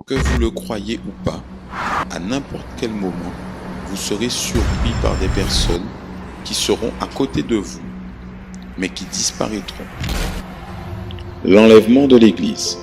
Que vous le croyez ou pas, à n'importe quel moment, vous serez surpris par des personnes qui seront à côté de vous, mais qui disparaîtront. L'enlèvement de l'Église.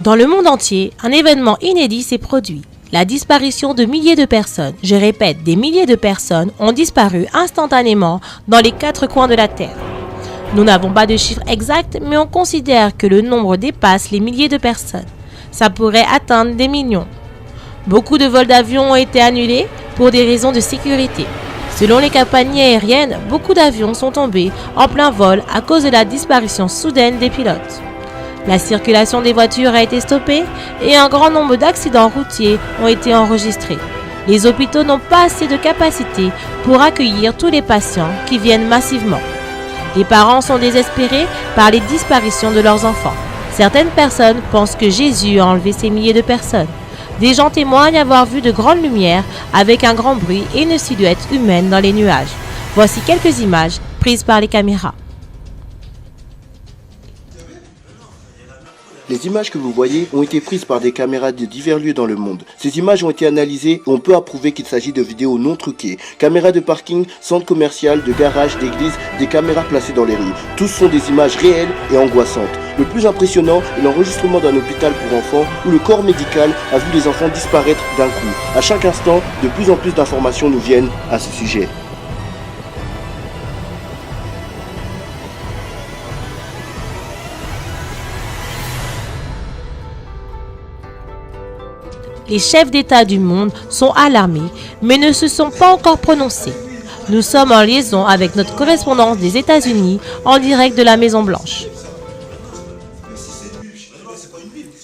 Dans le monde entier, un événement inédit s'est produit. La disparition de milliers de personnes, je répète, des milliers de personnes ont disparu instantanément dans les 4 coins de la Terre. Nous n'avons pas de chiffre exact, mais on considère que le nombre dépasse les milliers de personnes. Ça pourrait atteindre des millions. Beaucoup de vols d'avions ont été annulés pour des raisons de sécurité. Selon les compagnies aériennes, beaucoup d'avions sont tombés en plein vol à cause de la disparition soudaine des pilotes. La circulation des voitures a été stoppée et un grand nombre d'accidents routiers ont été enregistrés. Les hôpitaux n'ont pas assez de capacité pour accueillir tous les patients qui viennent massivement. Les parents sont désespérés par les disparitions de leurs enfants. Certaines personnes pensent que Jésus a enlevé ces milliers de personnes. Des gens témoignent avoir vu de grandes lumières avec un grand bruit et une silhouette humaine dans les nuages. Voici quelques images prises par les caméras. Les images que vous voyez ont été prises par des caméras de divers lieux dans le monde. Ces images ont été analysées et on peut approuver qu'il s'agit de vidéos non truquées. Caméras de parking, centres commerciaux, de garages, d'églises, des caméras placées dans les rues. Tous sont des images réelles et angoissantes. Le plus impressionnant est l'enregistrement d'un hôpital pour enfants où le corps médical a vu les enfants disparaître d'un coup. À chaque instant, de plus en plus d'informations nous viennent à ce sujet. Les chefs d'État du monde sont alarmés, mais ne se sont pas encore prononcés. Nous sommes en liaison avec notre correspondance des États-Unis en direct de la Maison-Blanche.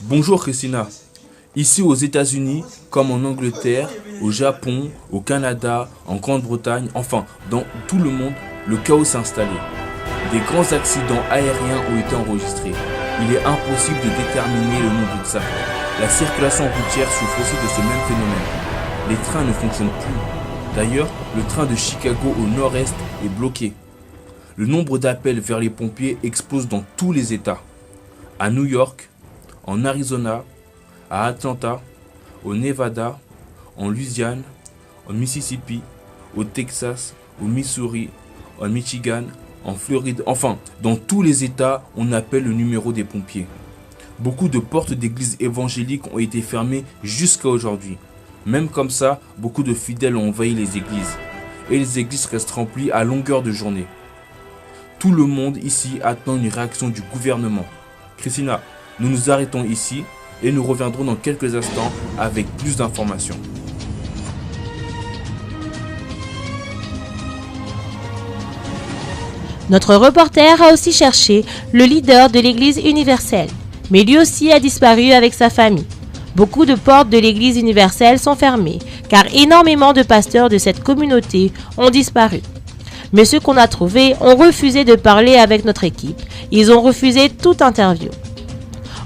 Bonjour Christina. Ici aux États-Unis, comme en Angleterre, au Japon, au Canada, en Grande-Bretagne, enfin dans tout le monde, le chaos s'est installé. Des grands accidents aériens ont été enregistrés. Il est impossible de déterminer le nombre exact. La circulation routière souffre aussi de ce même phénomène. Les trains ne fonctionnent plus. D'ailleurs, le train de Chicago au nord-est est bloqué. Le nombre d'appels vers les pompiers explose dans tous les États. À New York, en Arizona, à Atlanta, au Nevada, en Louisiane, en Mississippi, au Texas, au Missouri, en Michigan, en Floride, enfin, dans tous les États, on appelle le numéro des pompiers. Beaucoup de portes d'églises évangéliques ont été fermées jusqu'à aujourd'hui. Même comme ça, beaucoup de fidèles ont envahi les églises. Et les églises restent remplies à longueur de journée. Tout le monde ici attend une réaction du gouvernement. Christina, nous nous arrêtons ici et nous reviendrons dans quelques instants avec plus d'informations. Notre reporter a aussi cherché le leader de l'Église universelle, mais lui aussi a disparu avec sa famille. Beaucoup de portes de l'Église universelle sont fermées, car énormément de pasteurs de cette communauté ont disparu. Mais ceux qu'on a trouvés ont refusé de parler avec notre équipe. Ils ont refusé toute interview.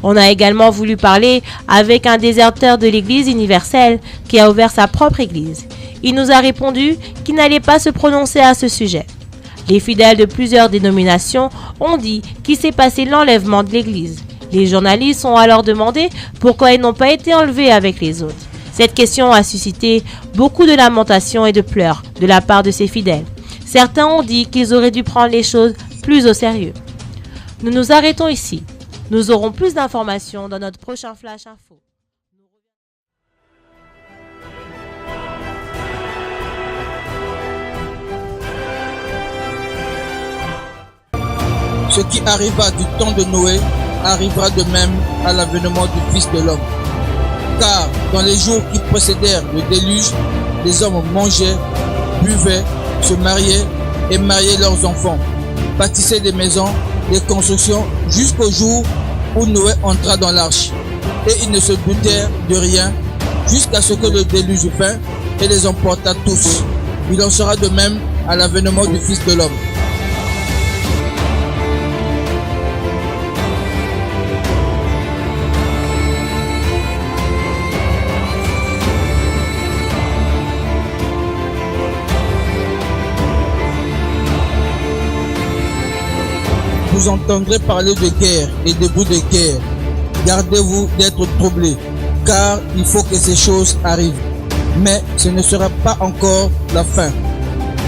On a également voulu parler avec un déserteur de l'Église universelle qui a ouvert sa propre église. Il nous a répondu qu'il n'allait pas se prononcer à ce sujet. Les fidèles de plusieurs dénominations ont dit qu'il s'est passé l'enlèvement de l'église. Les journalistes ont alors demandé pourquoi ils n'ont pas été enlevés avec les autres. Cette question a suscité beaucoup de lamentations et de pleurs de la part de ces fidèles. Certains ont dit qu'ils auraient dû prendre les choses plus au sérieux. Nous nous arrêtons ici. Nous aurons plus d'informations dans notre prochain Flash Info. Ce qui arriva du temps de Noé arrivera de même à l'avènement du Fils de l'homme. Car dans les jours qui précédèrent le déluge, les hommes mangeaient, buvaient, se mariaient et mariaient leurs enfants, bâtissaient des maisons, des constructions, jusqu'au jour où Noé entra dans l'arche. Et ils ne se doutèrent de rien jusqu'à ce que le déluge vint et les emporta tous. Il en sera de même à l'avènement du Fils de l'homme. vous entendrez parler de guerre et de bruits de guerre. Gardez-vous d'être troublés, car il faut que ces choses arrivent. Mais ce ne sera pas encore la fin.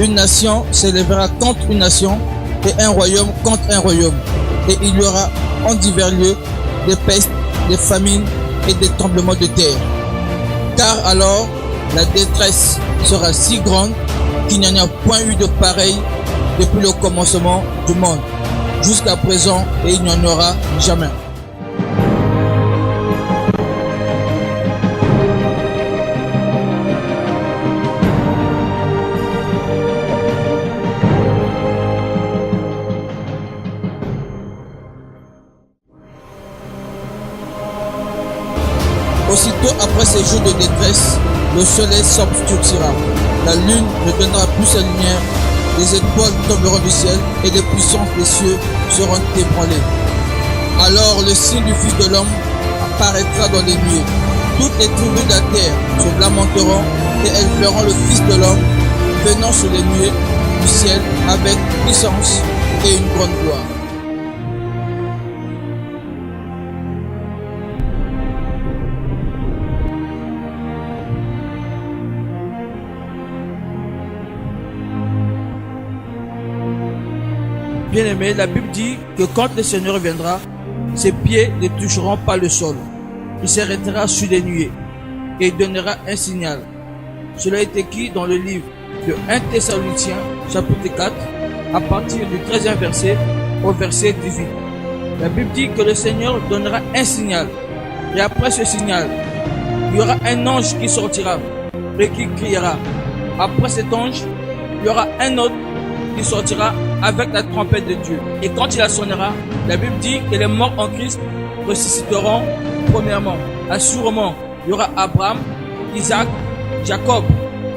Une nation s'élèvera contre une nation et un royaume contre un royaume. Et il y aura en divers lieux des pestes, des famines et des tremblements de terre. Car alors, la détresse sera si grande qu'il n'y en a point eu de pareil depuis le commencement du monde jusqu'à présent, et il n'y en aura jamais. Aussitôt après ces jours de détresse, le soleil s'obscurcira, la lune ne donnera plus sa lumière, les étoiles tomberont du ciel et les puissances des cieux seront ébranlées. Alors le signe du Fils de l'homme apparaîtra dans les nuées. Toutes les tribus de la terre se lamenteront et elles verront le Fils de l'homme venant sur les nuées du ciel avec puissance et une grande gloire. Bien-aimé, la Bible dit que quand le Seigneur viendra, ses pieds ne toucheront pas le sol. Il s'arrêtera sur les nuées et il donnera un signal. Cela est écrit dans le livre de 1 Thessaloniciens, chapitre 4, à partir du 13e verset au verset 18. La Bible dit que le Seigneur donnera un signal. Et après ce signal, il y aura un ange qui sortira et qui criera. Après cet ange, il y aura un autre qui sortira avec la trompette de Dieu. Et quand il la sonnera, la Bible dit que les morts en Christ ressusciteront premièrement. Assurément, il y aura Abraham, Isaac, Jacob.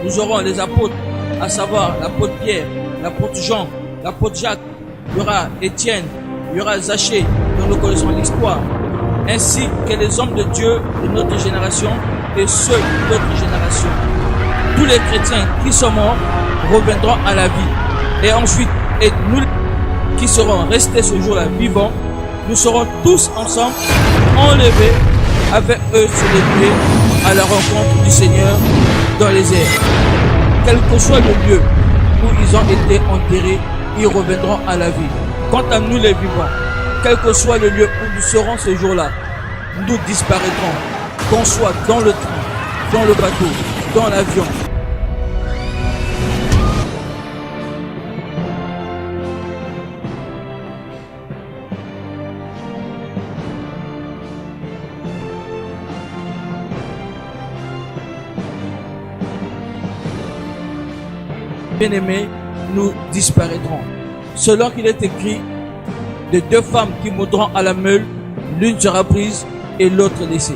Nous aurons les apôtres, à savoir l'apôtre Pierre, l'apôtre Jean, l'apôtre Jacques. Il y aura Étienne, il y aura Zachée, dont nous connaissons l'histoire, ainsi que les hommes de Dieu de notre génération et ceux d'autres générations. Tous les chrétiens qui sont morts reviendront à la vie. Et ensuite, et nous qui serons restés ce jour-là vivants, nous serons tous ensemble enlevés avec eux sur les nuées à la rencontre du Seigneur dans les airs. Quel que soit le lieu où ils ont été enterrés, ils reviendront à la vie. Quant à nous les vivants, quel que soit le lieu où nous serons ce jour-là, nous disparaîtrons, qu'on soit dans le train, dans le bateau, dans l'avion. Bien-aimés, nous disparaîtrons. Selon qu'il est écrit, de deux femmes qui monteront à la meule, l'une sera prise et l'autre laissée.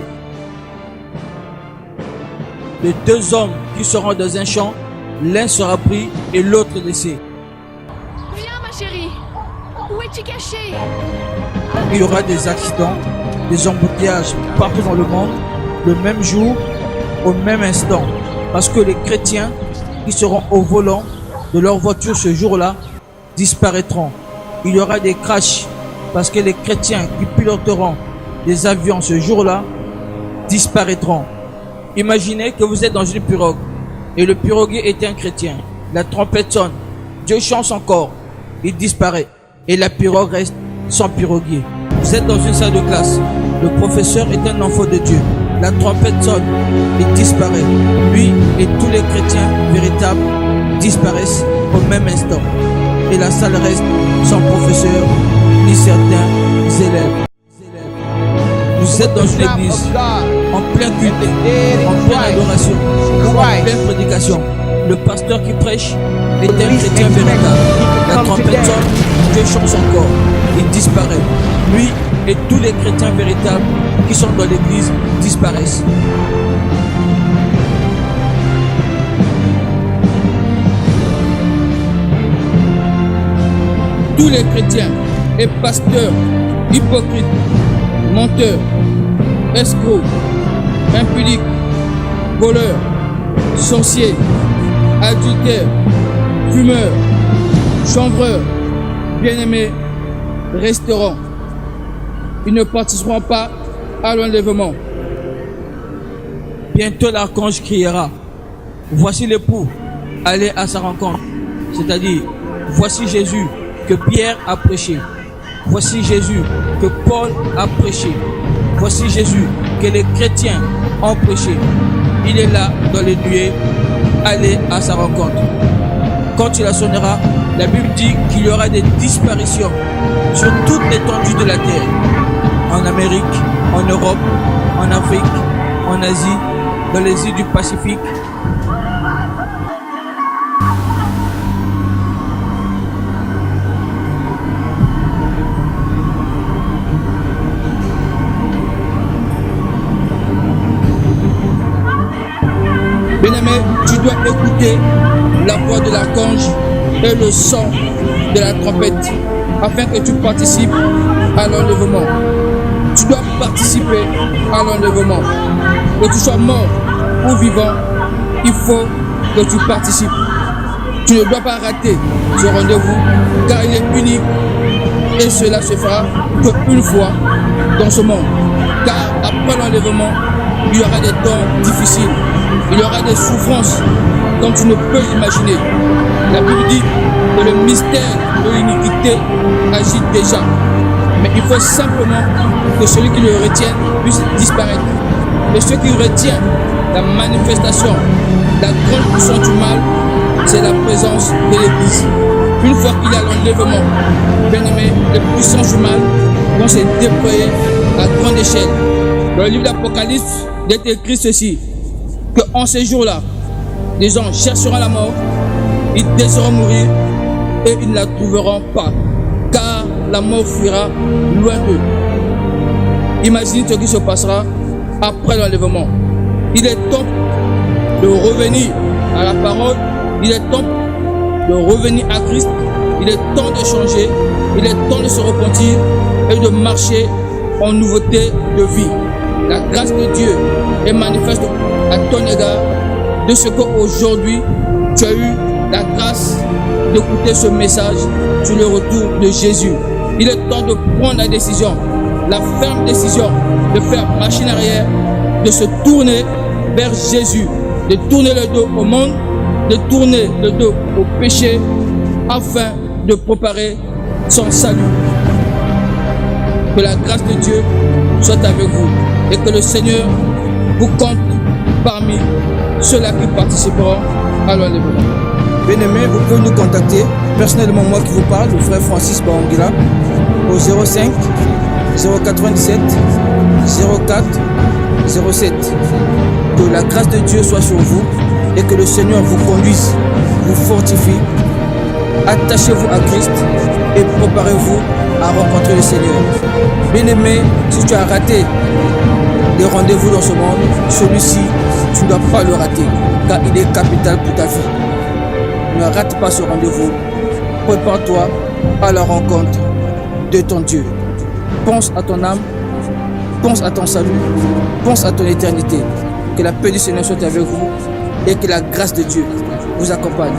De deux hommes qui seront dans un champ, l'un sera pris et l'autre laissé. Viens ma chérie, où es-tu caché? Il y aura des accidents, des embouteillages partout dans le monde, le même jour, au même instant. Parce que les chrétiens qui seront au volant de leur voiture ce jour-là disparaîtront. Il y aura des crashs parce que les chrétiens qui piloteront des avions ce jour-là disparaîtront. Imaginez que vous êtes dans une pirogue et le piroguier est un chrétien. La trompette sonne, Dieu chante encore, il disparaît et la pirogue reste sans piroguier. Vous êtes dans une salle de classe, le professeur est un enfant de Dieu. La trompette sonne, il disparaît. Lui et tous les chrétiens véritables disparaissent au même instant. Et la salle reste sans professeur ni certains élèves. Vous êtes dans une église, en plein culte, en pleine adoration, en pleine prédication. Le pasteur qui prêche est un chrétien véritable. La trompette sonne, Dieu chante encore, il disparaît. Lui et tous les chrétiens véritables qui sont dans l'église disparaissent. Tous les chrétiens et pasteurs hypocrites, menteurs, escrocs, impudiques, voleurs, sorciers, adultères, fumeurs, chanvreurs, bien-aimés, resteront. Ils ne participeront pas à l'enlèvement. Bientôt l'archange criera. Voici l'époux, allez à sa rencontre. C'est-à-dire, voici Jésus que Pierre a prêché. Voici Jésus que Paul a prêché. Voici Jésus que les chrétiens ont prêché. Il est là dans les nuées, allez à sa rencontre. Quand il sonnera, la Bible dit qu'il y aura des disparitions sur toute l'étendue de la terre. En Amérique, en Europe, en Afrique, en Asie, dans les îles du Pacifique. Bien-aimé, tu dois écouter la voix de l'archange et le son de la trompette afin que tu participes à l'enlèvement. Tu dois participer à l'enlèvement. Que tu sois mort ou vivant, il faut que tu participes. Tu ne dois pas rater ce rendez-vous car il est unique et cela se fera qu'une fois dans ce monde. Car après l'enlèvement, il y aura des temps difficiles. Il y aura des souffrances comme tu ne peux l'imaginer. La Bible dit que le mystère de l'iniquité agit déjà. Mais il faut simplement que celui qui le retienne puisse disparaître. Et ce qui retient la manifestation, la grande puissance du mal, c'est la présence de l'Église. Une fois qu'il y a l'enlèvement, bien aimé, les puissances du mal vont se déployer à grande échelle. Dans le livre d'Apocalypse, il est écrit ceci, qu'en ces jours-là, les gens chercheront la mort, ils désireront mourir et ils ne la trouveront pas, car la mort fuira loin d'eux. Imaginez ce qui se passera après l'enlèvement. Il est temps de revenir à la parole, il est temps de revenir à Christ, il est temps de changer, il est temps de se repentir et de marcher en nouveauté de vie. La grâce de Dieu est manifeste à ton égard de ce qu'aujourd'hui tu as eu la grâce d'écouter ce message sur le retour de Jésus. Il est temps de prendre la décision, la ferme décision de faire machine arrière, de se tourner vers Jésus, de tourner le dos au monde, de tourner le dos au péché afin de préparer son salut. Que la grâce de Dieu soit avec vous et que le Seigneur vous compte parmi ceux-là qui participeront à l'enlèvement. Bien-aimés, vous pouvez nous contacter, personnellement moi qui vous parle, le frère Francis Baongila, au 05 097 04 07. Que la grâce de Dieu soit sur vous et que le Seigneur vous conduise, vous fortifie. Attachez-vous à Christ et préparez-vous à rencontrer le Seigneur. Bien-aimé, si tu as raté des rendez-vous dans ce monde, celui-ci, tu ne dois pas le rater, car il est capital pour ta vie. Ne rate pas ce rendez-vous. Prépare-toi à la rencontre de ton Dieu. Pense à ton âme, pense à ton salut, pense à ton éternité. Que la paix du Seigneur soit avec vous et que la grâce de Dieu vous accompagne.